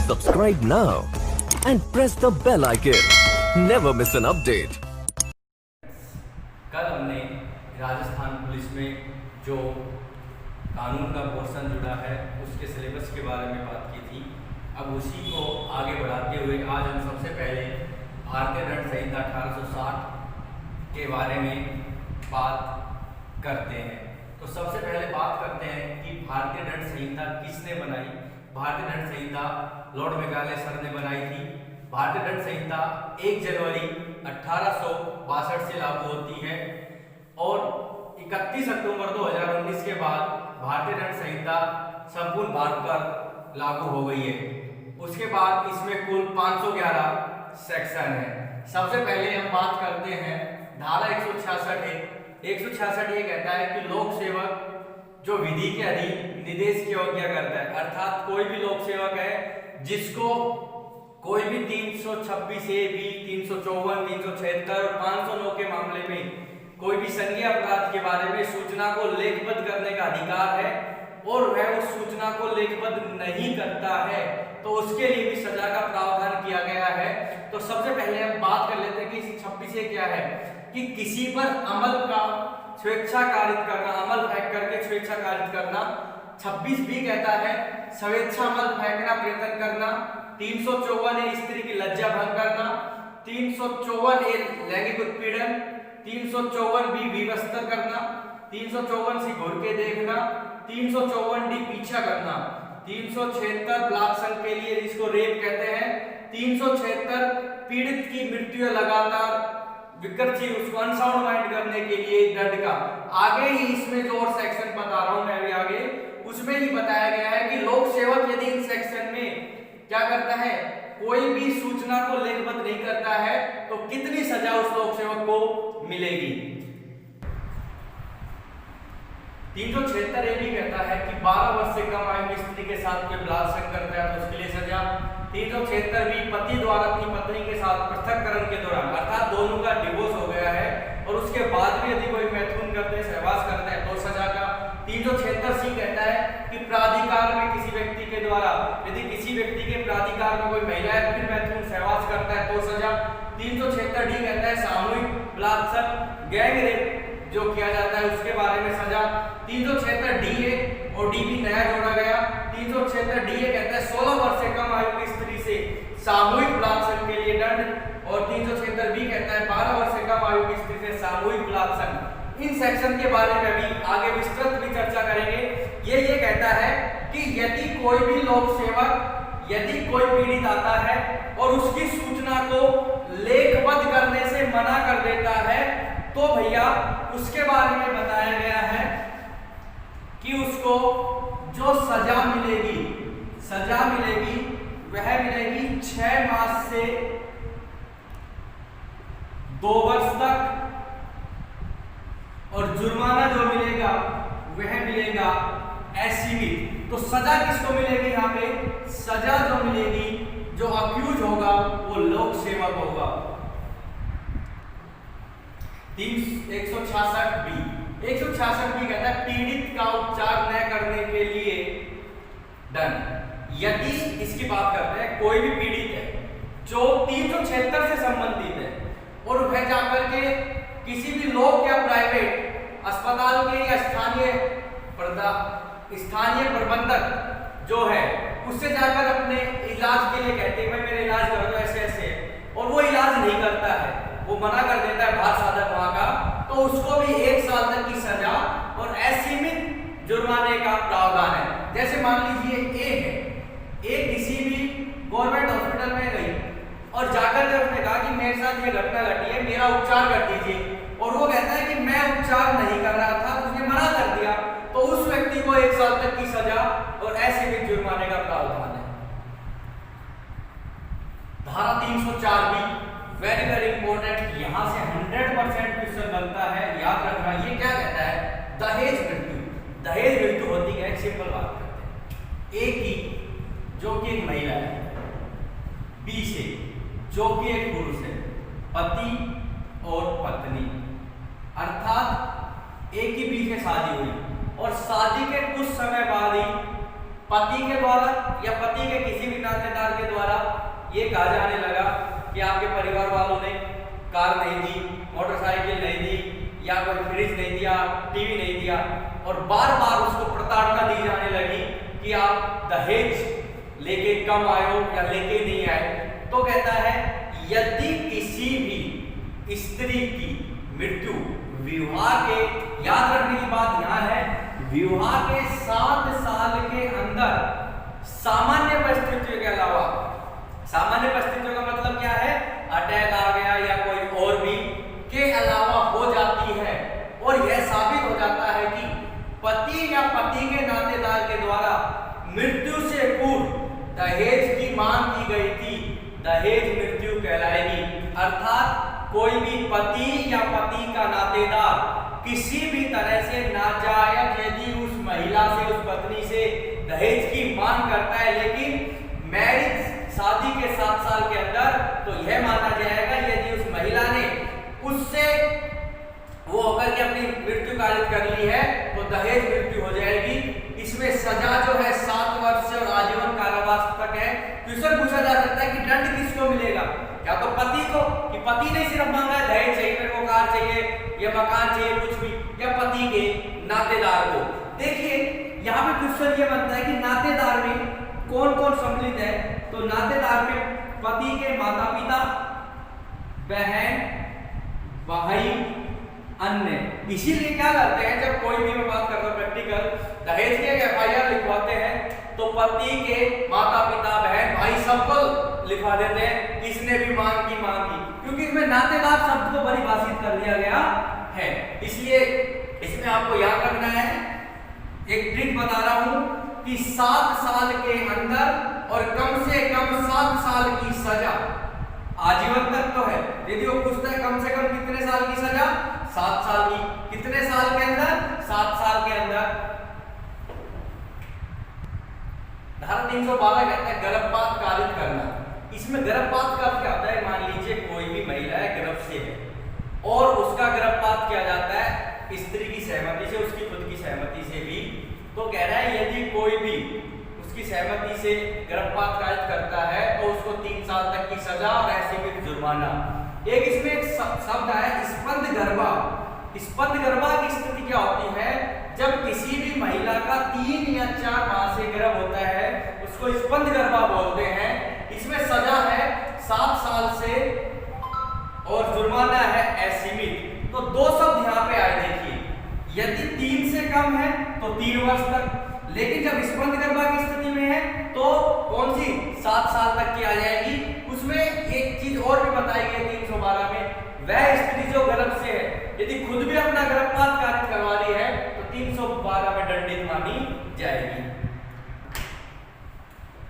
Subscribe now and press the bell icon. Never miss an update. कल हमने Rajasthan police में जो कानून का पोर्शन जुड़ा है उसके सिलेबस के बारे में बात की थी। अब उसी को आगे बढ़ाते हुए आज हम सबसे पहले भारतीय दंड संहिता 1860 के बारे में बात करते हैं। तो सबसे पहले बात करते हैं कि भारतीय दंड संहिता किसने बनाई। भारतीय दंड संहिता लॉर्ड मेघालय सर ने बनाई थी। भारतीय दंड संहिता 1 जनवरी 1862 से लागू होती है और 31 अक्टूबर 2019 के बाद भारतीय दंड संहिता संपूर्ण भारत पर लागू हो गई है। उसके बाद इसमें कुल 511 सेक्शन है। सबसे पहले हम बात करते हैं धारा 166 है। 166 ये कहता है कि लोक सेवक जो विधि के अधीन निर्देश की अवज्ञा करता है, अर्थात कोई भी लोक सेवक है जिसको कोई भी 326 ए बी 354 376 और 509 के मामले में कोई भी संज्ञेय अपराध के बारे में सूचना को लेखबद्ध करने का अधिकार है और वह उस सूचना को लेखबद्ध नहीं करता है तो उसके लिए भी सजा का प्रावधान किया गया है। तो सबसे पहले हम बात कर लेते हैं कि 26 क्या है कि किसी पर अमल का स्वेच्छा कारित करना, अमल फेंक करके स्वेच्छा कारित करना। 26 भी कहता है स्वेच्छा अमल फेंकना, प्रेतन करना। 354 ए स्त्री की लज्जा भंग करना। 354 ए लैंगिक उत्पीड़न। 354 बी विवस्त्र करना। 354 सी घूर के देखना। 354 डी पीछा करना। 376 बलात्संग के लिए जिसको रेप कहते हैं। 376 पीड़ित की मृत्यु लगातार विकृति उसको अनसाउंड माइंड करने के लिए दंड का। आगे ही इसमें जो और सेक्शन बता रहा हूं मैं अभी आगे उसमें ही बताया गया है कि लोक सेवक यदि इन सेक्शन में क्या करता है, कोई भी सूचना को लेखबद्ध नहीं करता है तो कितनी सजा उस लोक सेवक को मिलेगी। 376 ये भी कहता है कि 12 वर्ष से कम आयु की स्त्री के साथ कोई बलात्संग करता है तो उसके लिए सजा। 376 भी पति द्वारा अपनी पत्नी के साथ पृथककरण के दौरान अर्थात दोनों का डिवोर्स हो गया है और उसके बाद भी यदि कोई मैथुन करते हैं, सहवास करते हैं तो सजा का। 376 सी कहता है कि प्राधिकार में किसी व्यक्ति के द्वारा यदि किसी व्यक्ति के प्राधिकार में कोई महिला या फिर मैथुन सहवास करता है तो सजा। 376 डी कहता है सामूहिक बलात्संग गैंग रेप जो किया जाता है उसके बारे में सजा। 376 डी ए और डी भी नया जोड़ा गया। 376 डी ए कहता है 16 वर्ष से कम आयु की स्त्री से सामूहिक बलात्संग के लिए दंड और 376 बी कहता है 12 वर्ष से कम आयु की स्त्री से सामूहिक बलात्संग। इन सेक्शन के बारे में भी आगे विस्तृत भी चर्चा करेंगे। ये कहता है कि यदि कोई भी लोक सेवक यदि कोई पीड़ित आता है और उसकी सूचना को लेखबद्ध करने से मना कर देता है तो भैया उसके बारे में बताया गया है कि उसको जो सजा मिलेगी वह मिलेगी 6 मास से 2 वर्ष तक और जुर्माना जो मिलेगा वह मिलेगा असीमित। तो सजा किसको मिलेगी, यहाँ पे सजा जो मिलेगी जो अक्यूज होगा वो लोक सेवक होगा। 166 भी कहता है पीड़ित का उपचार न करने के लिए दंड। यदि इसकी बात करते हैं कोई भी पीड़ित है जो 376 से संबंधित है और वह जाकर के किसी भी लोक या प्राइवेट अस्पताल के या स्थानीय प्रबंधक जो है उससे जाकर अपने इलाज के लिए कहते हैं भाई मेरा इलाज कर दो ऐसे ऐसे और वो इलाज नहीं करता है, वो मना कर देता है भार साधक वहां का, तो उसको भी 1 साल तक की सजा और असीमित जुर्माने का प्रावधान है। जैसे मान लीजिए ए किसी भी गवर्नमेंट हॉस्पिटल में गई और जाकर जब उसने कहा कि मेरे साथ ये घटना घटी है, मेरा उपचार कर दीजिए, और वो कहता है कि मैं उपचार नहीं कर रहा था, उसने मना कर दिया, तो उस व्यक्ति को 1 साल तक की सजा और असीमित जुर्माने का प्रावधान है। धारा 304 भी वेरी इंपॉर्टेंट, यहां से 100% क्वेश्चन बनता है, याद रखना। ये क्या कहता है, दहेज मृत्यु होती है। एक सिंपल बात करते हैं, ए की जो कि एक महिला है, बी से जो कि एक पुरुष है, पति और पत्नी, अर्थात ए की बी से शादी हुई और शादी के कुछ समय बाद ही पति के द्वारा या पति के किसी भी नातेदार के ये कहा जाने लगा कि आपके परिवार वालों ने कार नहीं दी, मोटरसाइकिल नहीं दी, या कोई फ्रिज नहीं दिया, टीवी नहीं दिया, और बार बार उसको प्रताड़ना दी जाने लगी कि आप दहेज लेके कम आए हो या लेके नहीं आए। तो कहता है यदि किसी भी स्त्री की मृत्यु विवाह के, याद रखने की बात यहाँ है, विवाह के 7 साल के अंदर सामान्य परिस्थितियों के अलावा, सामान्य परिस्थितियों का मतलब क्या है, अटैक आ गया या कोई और भी के अलावा हो जाती है, और यह साबित हो जाता है कि पति या पति के नातेदार के द्वारा मृत्यु से पूर्व दहेज की मांग की गई थी, दहेज मृत्यु कहलाएगी। अर्थात कोई भी पति या पति का नातेदार किसी भी तरह से नाजायज यदि उस महिला से, उस पत्नी से दहेज की मांग करता है, लेकिन मैरिज शादी के 7 साल के अंदर, तो यह माना जाएगा यदि उस महिला ने उससे वो होकर के अपनी मृत्यु कारित कर ली है तो दहेज मृत्यु हो जाएगी। इसमें सजा जो है 7 वर्ष से और आजीवन कारावास तक है। क्वेश्चन पूछा जा सकता है कि दंड किसको मिलेगा, या तो पति को, कि पति ने सिर्फ मांगा है दहेज चाहिए, मेरे को कार चाहिए या मकान चाहिए कुछ भी, या पति के नातेदार को। देखिए यहाँ पे क्वेश्चन ये बनता है कि नातेदार में कौन कौन सम्मिलित है, तो नातेदार में पति के माता पिता, बहन, भाई, अन्य। इसीलिए क्या करते हैं, जब कोई भी, मैं बात कर रहा हूं प्रैक्टिकल, दहेज के FIR लिखवाते हैं तो पति के माता पिता, बहन, भाई सबको लिखवा देते हैं, किसने भी मांग की, क्योंकि इसमें नातेदार शब्द को परिभाषित कर दिया गया है। इसलिए इसमें आपको याद रखना है, एक ट्रिक बता रहा हूं कि 7 साल के अंदर और कम से कम 7 साल की सजा, आजीवन तक तो है, यदि वो पूछता है कम से कम कितने साल की सजा, 7 साल की, कितने साल के अंदर, 7 साल के अंदर। धारा 312 कहता है गर्भपात कारित करना। इसमें गर्भपात का क्या होता है, मान लीजिए कोई भी महिला है, गर्भ से है और उसका गर्भपात किया जाता है स्त्री की सहमति से, उसकी खुद की सहमति से भी, तो कह रहा है यदि कोई भी उसकी सहमति से गर्भपात कारित करता है तो उसको 3 साल तक की सजा और असीमित जुर्माना। एक इसमें एक शब्द है स्पंद गर्भा। स्पंद गर्भा की स्थिति क्या होती है, जब किसी भी महिला का 3 या 4 माह से गर्भ होता है उसको स्पंद गर्भा बोलते हैं। इसमें सजा है 7 साल से और जुर्माना है असीमित। तो 2 शब्द यहाँ पे आए, देखिए यदि 3 से कम है तो 3 वर्ष तक, लेकिन जब स्पंद गर्भा की स्थिति में है तो कौन सी, 7 साल तक की आ जाएगी। उसमें एक चीज और भी बताई गई 312 में, वह स्त्री जो गर्भ से है यदि खुद भी अपना गर्भपात कारित करवा रही है तो 312 में दंडित मानी जाएगी।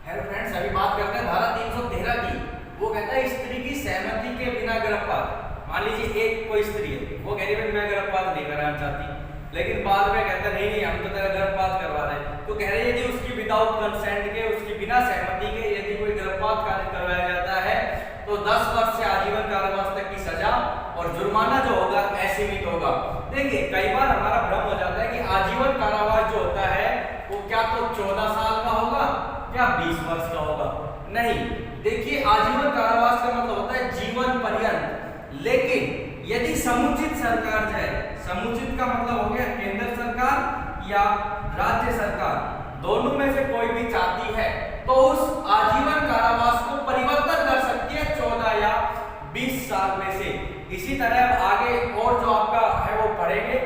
हेलो फ्रेंड्स, अभी बात करते हैं धारा 313 की। वो कहता है स्त्री की सहमति के बिना गर्भपात। मान लीजिए एक कोई स्त्री है, वो कह रही है मैं गर्भपात नहीं कराना चाहती, लेकिन बाद में कहता नहीं हम तो तेरा गर्भपात करवा रहे हैं, तो कह रहे हैं यदि उसकी विदाउट कंसेंट के, उसकी बिना सहमति के यदि कोई गर्भपात कारित करवाया जाता है तो 10 वर्ष से आजीवन कारावास तक की सजा और जुर्माना जो होगा असीमित होगा। देखिए कई बार हमारा भ्रम हो जाता है कि आजीवन कारावास जो होता है वो क्या तो 14 साल का होगा या 20 वर्ष का होगा, नहीं। देखिए आजीवन कारावास का मतलब होता है जीवन पर्यंत, लेकिन यदि समुचित सरकार जाए, समुचित का मतलब हो गया केंद्र सरकार या राज्य सरकार, दोनों में से कोई भी चाहती है तो उस आजीवन कारावास को परिवर्तन कर सकती है 14 या 20 साल में से। इसी तरह आगे और जो आपका है वो पढ़ेंगे।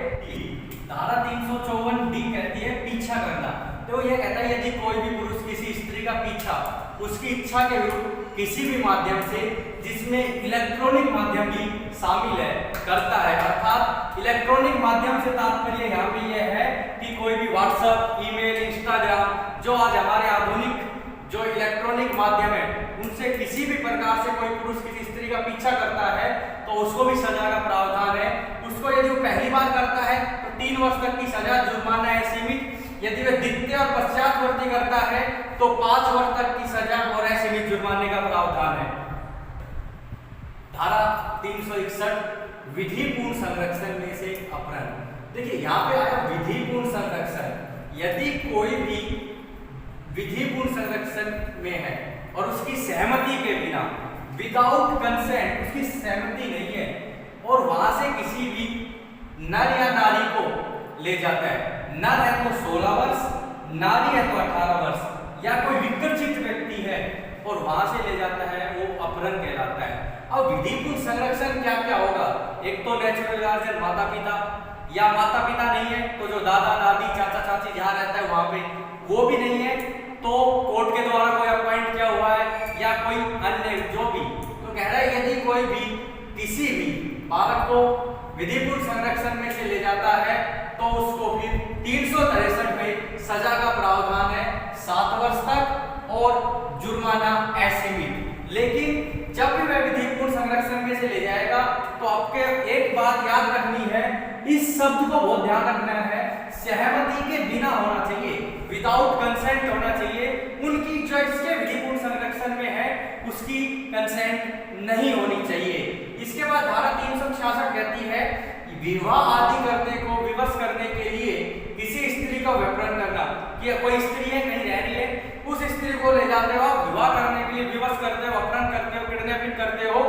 धारा 354D कहती है पीछा करना। तो यह कहता है यदि कोई भी पुरुष किसी स्त्री का पीछा उसकी इच्छा के विरुद्ध किसी भी माध्यम से, जिसमें इलेक्ट्रॉनिक माध्यम भी शामिल है, करता है, अर्थात इलेक्ट्रॉनिक माध्यम से तात्पर्य यहाँ पे यह है कि कोई भी व्हाट्सएप, ईमेल, इंस्टाग्राम, जो आज हमारे आधुनिक जो इलेक्ट्रॉनिक माध्यम है, उनसे किसी भी प्रकार से कोई पुरुष किसी स्त्री का पीछा करता है तो उसको भी सजा का प्रावधान है। उसको यदि वो पहली बार करता है तो 3 वर्ष तक की सजा, जुर्माना है सीमित। यदि वह द्वितीय और पश्चातवर्ती करता है तो 5 वर्ष तक की सजा और असीमित जुर्माने का प्रावधान है। धारा 361 विधिपूर्ण संरक्षण में से अपहरण। देखिए यहाँ पे आया विधिपूर्ण संरक्षण। यदि कोई भी विधिपूर्ण संरक्षण में है और उसकी सहमति के बिना, विदाउट कंसेंट, उसकी सहमति नहीं है, और वहां से किसी भी नर या नारी को ले जाता है, नर है तो 16 वर्ष, नारी है तो 18 वर्ष, या कोई विकर्षित व्यक्ति है और वहां से ले जाता है, वो अपहरण कहलाता है। अब विधिपूर्ण संरक्षण क्या क्या होगा? एक तो नेचुरल गार्जियन, माता पिता, या माता पिता नहीं है तो जो दादा दादी चाचा चाची जहाँ रहता है वहां पे, वो भी नहीं है तो कोर्ट के द्वारा कोई अपॉइंट किया हुआ है, या कोई अन्य जो भी, तो कह रहा है यदि कोई भी किसी भी बालक को विधिपूर्ण संरक्षण में से ले जाता है तो उसको फिर 363 में सजा का प्रावधान है 7 वर्ष तक और जुर्माना असीमित। लेकिन जब भी वह विधिपूर्ण संरक्षण में से ले जाएगा तो आपके एक बात याद रखनी है, इस शब्द को बहुत ध्यान रखना है, सहमति के बिना होना चाहिए, विदाउट कंसेंट होना चाहिए। उनकी जो इसके विधिपूर्ण संरक्षण में है उसकी कंसेंट नहीं होनी चाहिए। इसके बाद धारा 366 कहती है विवाह आदि करने को विवश करने के लिए किसी स्त्री का व्यभिचार करना, कि कोई स्त्री है कहीं रह रही है, उस स्त्री को ले जाते हो विवाह करने के लिए, विवश करते हो, अपहरण करते हो, किडनैपिंग करते हो,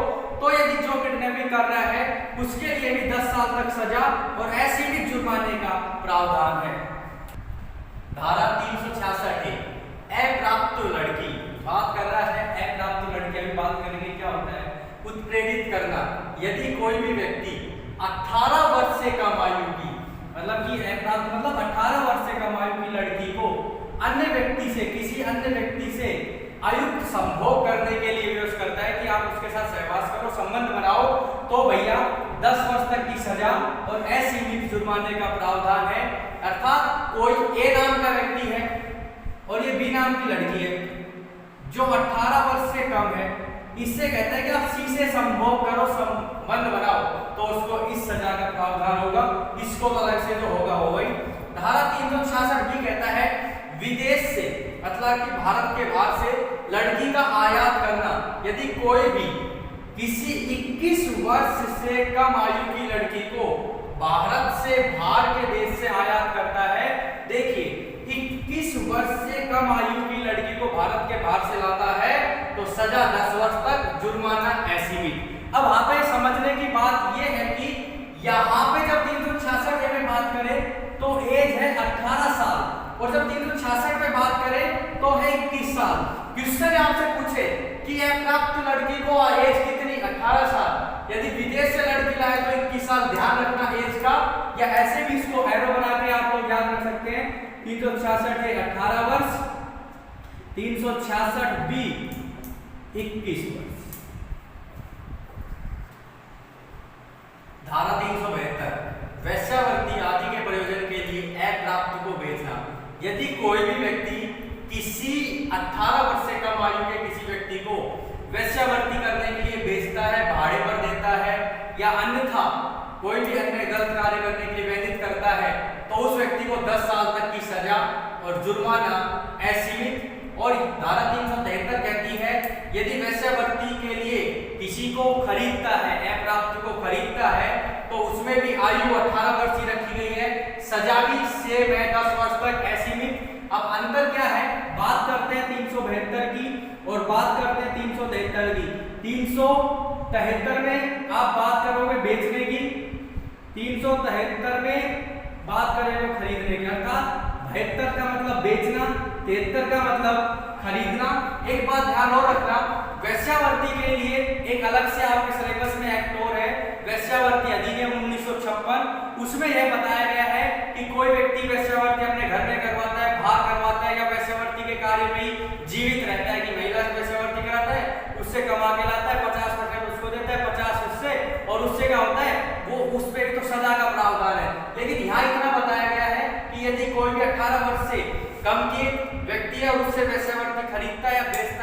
तो यदि जो किडनैपिंग कर रहा है उसके लिए भी 10 साल तक सजा और असीमित जुर्माने का प्रावधान है। धारा 366 अप्राप्त लड़की, बात कर रहा है अप्राप्त लड़की, अभी बात करेंगे क्या होता है। उत्प्रेरित करना, यदि कोई भी व्यक्ति 18 वर्ष से कम आयु की, मतलब कि अप्राप्त मतलब 18 वर्ष से कम आयु की लड़की को अन्य व्यक्ति से, किसी अन्य व्यक्ति से आयुक्त संभोग करने के लिए विवश करता है कि आप उसके साथ सहवास करो, संबंध बनाओ, तो भैया 10 वर्ष तक की सजा और असीमित जुर्माने का प्रावधान है। अर्थात कोई ए नाम का व्यक्ति है और ये बी नाम की लड़की है जो 18 वर्ष से कम है, इससे कहता है कि आप सी से संभोग करो, संबंध बनाओ, तो उसको इस सजा का प्रावधान होगा, इसको तो अलग से जो होगा हो गई। धारा 366 भी कहता है विदेश से, मतलब कि भारत के बाहर से लड़की का आयात करना, यदि कोई भी किसी 21 वर्ष से कम आयु की लड़की को भारत से बाहर के देश से आयात करता है, देखिए 21 वर्ष से कम आयु की लड़की को भारत के बाहर से लाता है तो सजा 10 वर्ष तक, जुर्माना असीमित। अब यहाँ पे समझने की बात यह है कि यहाँ पे जब 366 में बात करें तो एज है 18 साल, और जब 366 में बात करें तो है 21 साल। क्वेश्चन आपसे पूछे कि अप्राप्त लड़की को एज कितनी, 18 साल, यदि विदेश से लड़की लाए तो 21 साल, ध्यान रखना एज का, या ऐसे भी इसको एरो बना के आप लोग याद रख सकते हैं। 366 है 18 वर्ष, 366 बी 21 वर्ष। धारा 372 वैश्यावृत्ति आदि के प्रयोजन के लिए अप्राप्त को बेचना, यदि कोई भी व्यक्ति किसी 18 वर्ष से कम आयु के किसी व्यक्ति को वैश्यावृत्ति करने के लिए बेचता है, भाड़े पर देता है, या अन्यथा कोई भी अन्य गलत कार्य करने के लिए प्रेरित करता है, तो उस व्यक्ति को 10 साल तक की सजा और जुर्माना असीमित। और धारा 373 कहती है यदि वैश्यावृत्ति के लिए किसी को खरीदता है, अप्राप्त को खरीदता है, तो उसमें भी आयु 18 वर्ष ही रखी गई है, सजा भी सेम है 10 वर्ष तक असीमित। अब अंतर क्या है, बात करते हैं 372 की और बात करते हैं 373 की। 373 में आप बात करोगे बेचने की, 373 में बात करेंगे खरीदने की। अर्थात 72 का मतलब बेचना, 73 का मतलब खरीदना। एक बात ध्यान और रखना, वैश्यावृत्ति के लिए एक अलग से आपके सिलेबस में एक्ट और है, वैश्यावृत्ति अधिनियम 1956, उसमें यह बताया गया है कि कोई व्यक्ति वैश्यावृत्ति अपने घर में करवाता है, बाहर करवाता है, या वैश्यावृत्ति के कार्य में ही जीवित रहता है, कि महिला से वैश्यावृत्ति कराता है, उससे कमा के लाता है, 50% उसको देता है, 50 उससे, और उससे क्या होता है वो उस पे तो सजा का प्रावधान है। लेकिन यहाँ इतना बताया गया है कि यदि कोई भी 18 वर्ष से कम की व्यक्ति है और उससे वैश्यावृत्ति खरीदता है या बेचता